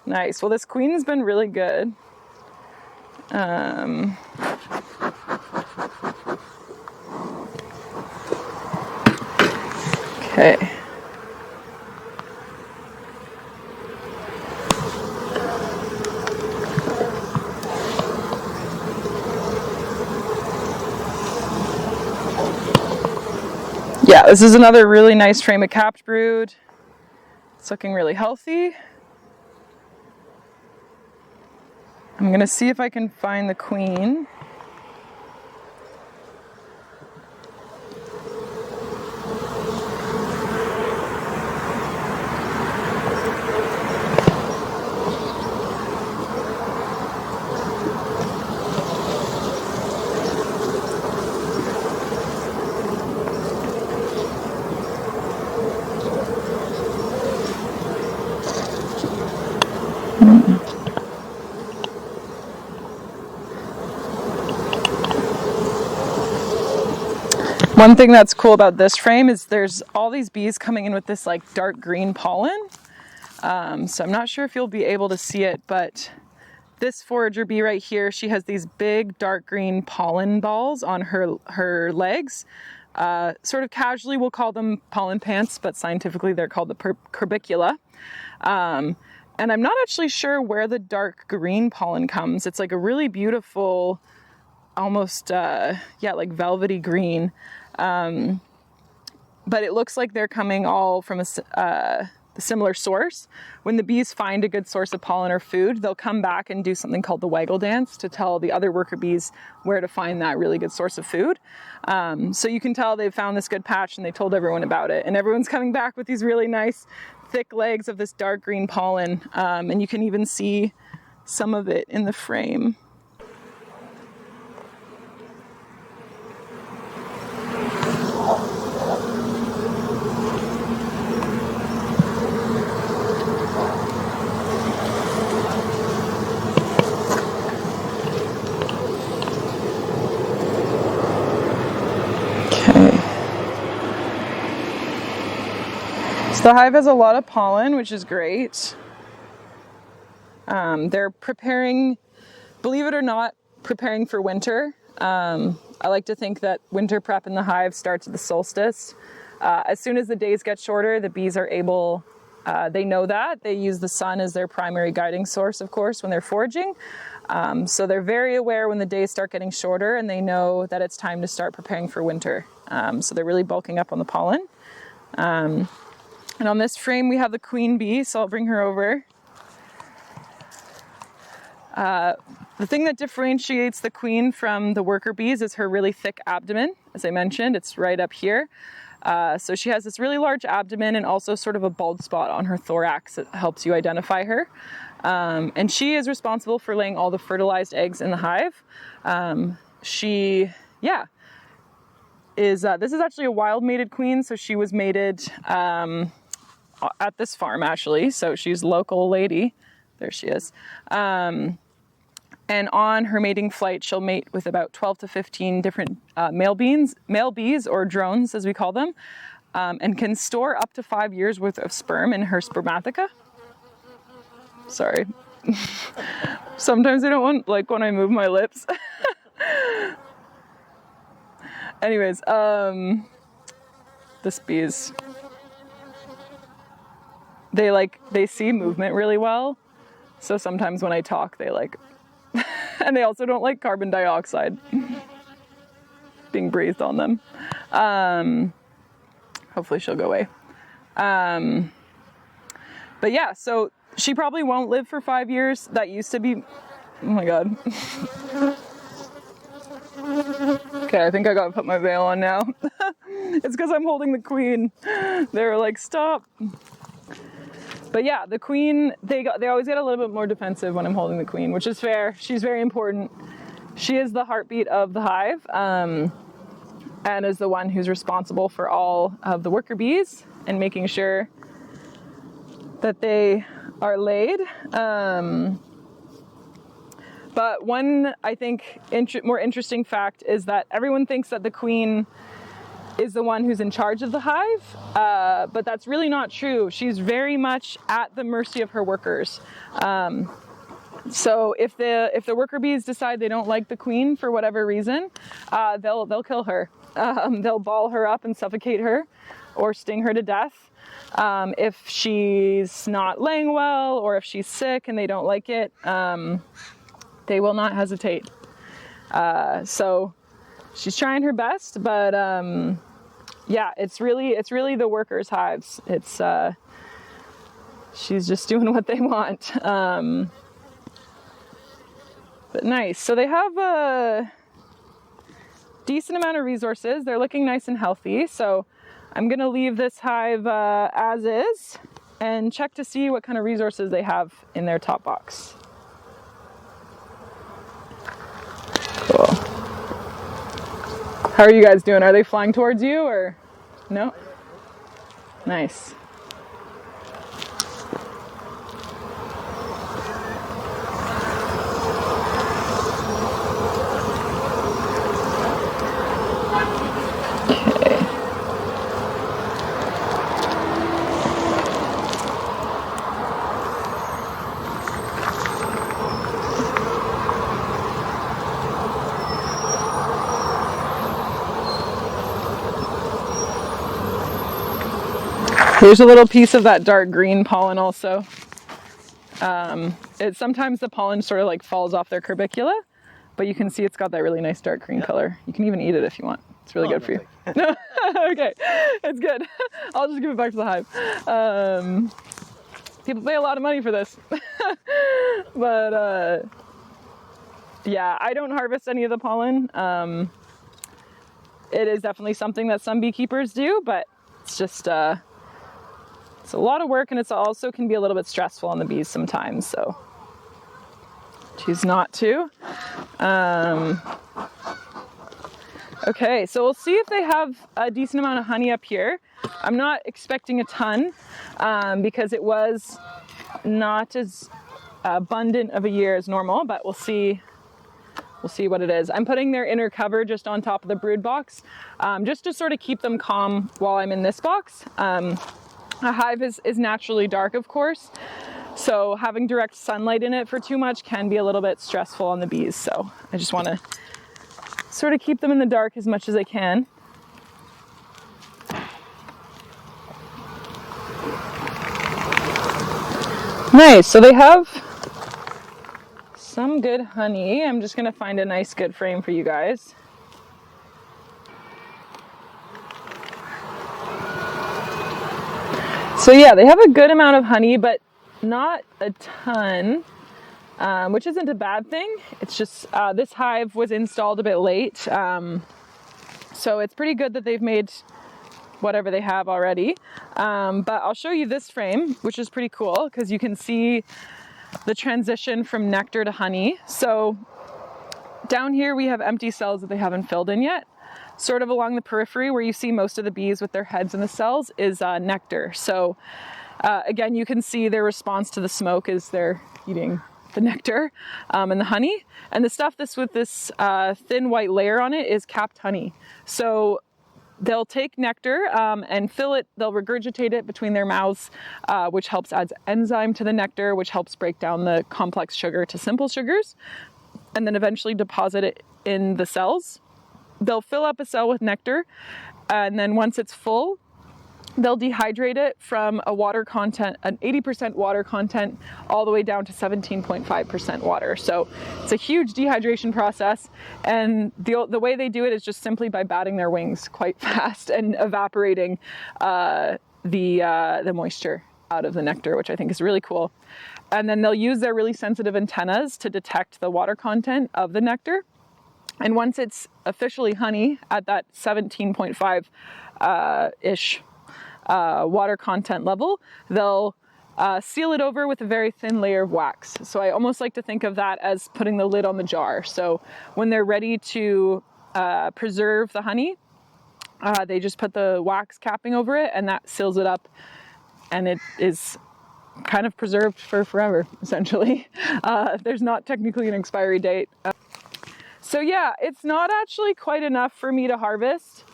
Nice. Well, this queen's been really good. Okay. Yeah, this is another really nice frame of capped brood. It's looking really healthy. I'm gonna see if I can find the queen. One thing that's cool about this frame is there's all these bees coming in with this like dark green pollen. So I'm not sure if you'll be able to see it, but this forager bee right here, she has these big dark green pollen balls on her legs. Sort of casually we'll call them pollen pants, but scientifically they're called the corbicula. And I'm not actually sure where the dark green pollen comes. It's like a really beautiful, almost, like velvety green. But it looks like they're coming all from a similar source. When the bees find a good source of pollen or food, they'll come back and do something called the waggle dance to tell the other worker bees where to find that really good source of food. So you can tell they've found this good patch and they told everyone about it. And everyone's coming back with these really nice thick legs of this dark green pollen. And you can even see some of it in the frame. The hive has a lot of pollen, which is great. They're preparing, believe it or not, preparing for winter. I like to think that winter prep in the hive starts at the solstice. As soon as the days get shorter, the bees are able, they know that. They use the sun as their primary guiding source, of course, when they're foraging. So they're very aware when the days start getting shorter and they know that it's time to start preparing for winter. So they're really bulking up on the pollen. And on this frame, we have the queen bee, so I'll bring her over. The thing that differentiates the queen from the worker bees is her really thick abdomen. As I mentioned, it's right up here. So she has this really large abdomen and also sort of a bald spot on her thorax that helps you identify her. And she is responsible for laying all the fertilized eggs in the hive. This is actually a wild mated queen, so she was mated at this farm actually, so she's a local lady. There she is. And on her mating flight, she'll mate with about 12 to 15 different male bees, or drones as we call them, and can store up to 5 years worth of sperm in her spermatheca. Sorry. Sometimes I don't like when I move my lips. Anyways, this bees, they see movement really well. So sometimes when I talk, they and they also don't like carbon dioxide being breathed on them. Hopefully she'll go away. But yeah, so she probably won't live for 5 years. That used to be, oh my God. Okay, I think I gotta put my veil on now. It's because I'm holding the queen. They were like, stop. But yeah, the queen, they always get a little bit more defensive when I'm holding the queen, which is fair. She's very important. She is the heartbeat of the hive, and is the one who's responsible for all of the worker bees and making sure that they are laid. But one, I think, more interesting fact is that everyone thinks that the queen is the one who's in charge of the hive, but that's really not true. She's very much at the mercy of her workers. So if the worker bees decide they don't like the queen for whatever reason, they'll kill her. They'll ball her up and suffocate her, or sting her to death. If she's not laying well, or if she's sick and they don't like it, they will not hesitate. So she's trying her best, but yeah, it's really the workers' hives. It's she's just doing what they want. But nice. So they have a decent amount of resources. They're looking nice and healthy. So I'm gonna leave this hive as is and check to see what kind of resources they have in their top box. Cool. How are you guys doing? Are they flying towards you or no? Nice. Here's a little piece of that dark green pollen also. Sometimes the pollen sort of like falls off their curbicula, but you can see it's got that really nice dark green color. You can even eat it if you want. It's really good for you. No, okay, it's good. I'll just give it back to the hive. People pay a lot of money for this. But yeah, I don't harvest any of the pollen. It is definitely something that some beekeepers do, but it's just it's a lot of work, and it's also can be a little bit stressful on the bees sometimes, so choose not to. Okay, so we'll see if they have a decent amount of honey up here. I'm not expecting a ton because it was not as abundant of a year as normal, but we'll see what it is. I'm putting their inner cover just on top of the brood box, just to sort of keep them calm while I'm in this box. A hive is naturally dark, of course, so having direct sunlight in it for too much can be a little bit stressful on the bees. So I just want to sort of keep them in the dark as much as I can. Nice, so they have some good honey. I'm just going to find a nice good frame for you guys. So yeah, they have a good amount of honey, but not a ton, which isn't a bad thing. It's just this hive was installed a bit late, so it's pretty good that they've made whatever they have already. But I'll show you this frame, which is pretty cool because you can see the transition from nectar to honey. So down here we have empty cells that they haven't filled in yet. Sort of along the periphery where you see most of the bees with their heads in the cells is nectar. So again, you can see their response to the smoke is they're eating the nectar and the honey. And the stuff with this thin white layer on it is capped honey. So they'll take nectar and fill it, they'll regurgitate it between their mouths, which helps add enzyme to the nectar, which helps break down the complex sugar to simple sugars, and then eventually deposit it in the cells. They'll fill up a cell with nectar, and then once it's full, they'll dehydrate it from a water content, an 80% water content, all the way down to 17.5% water. So it's a huge dehydration process, and the way they do it is just simply by batting their wings quite fast and evaporating the moisture out of the nectar, which I think is really cool. And then they'll use their really sensitive antennas to detect the water content of the nectar. And once it's officially honey at that 17.5 ish water content level, they'll seal it over with a very thin layer of wax. So I almost like to think of that as putting the lid on the jar. So when they're ready to preserve the honey, they just put the wax capping over it, and that seals it up, and it is kind of preserved for forever, essentially. There's not technically an expiry date. So yeah, it's not actually quite enough for me to harvest.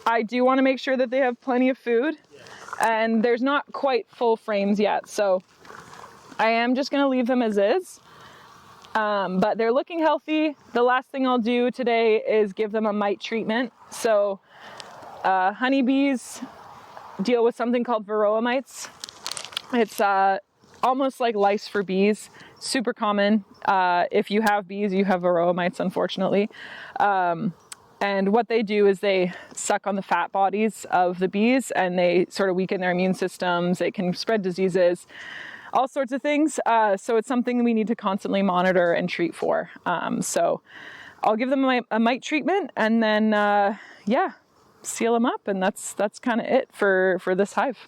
I do want to make sure that they have plenty of food, and there's not quite full frames yet, so I am just going to leave them as is. But they're looking healthy. The last thing I'll do today is give them a mite treatment. So honeybees deal with something called varroa mites. It's almost like lice for bees, super common. If you have bees, you have varroa mites, unfortunately. And what they do is they suck on the fat bodies of the bees, and they sort of weaken their immune systems. They can spread diseases, all sorts of things. So it's something we need to constantly monitor and treat for. So I'll give them a mite treatment, and then, yeah, seal them up. And that's kind of it for this hive.